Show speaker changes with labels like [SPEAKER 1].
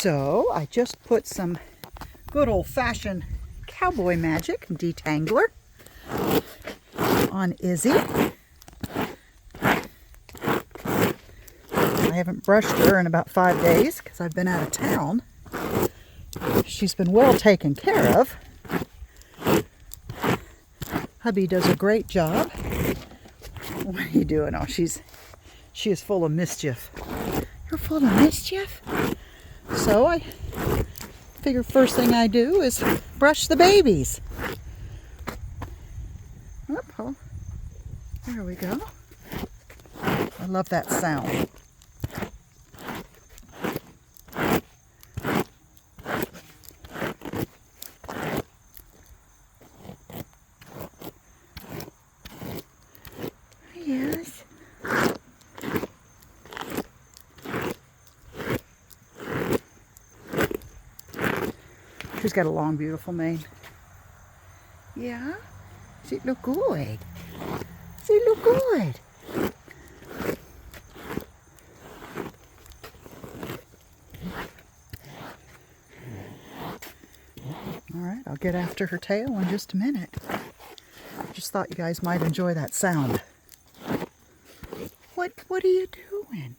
[SPEAKER 1] So I just put some good old-fashioned cowboy magic detangler on Izzy. I haven't brushed her in about 5 days because I've been out of town. She's been well taken care of. Hubby does a great job. What are you doing? Oh, she is full of mischief. You're full of mischief? So I figure first thing I do is brush the babies. Oh, there we go. I love that sound. Yes. She's got a long, beautiful mane. Yeah? Does it look good? Does it look good? Alright, I'll get after her tail in just a minute. Just thought you guys might enjoy that sound. What are you doing?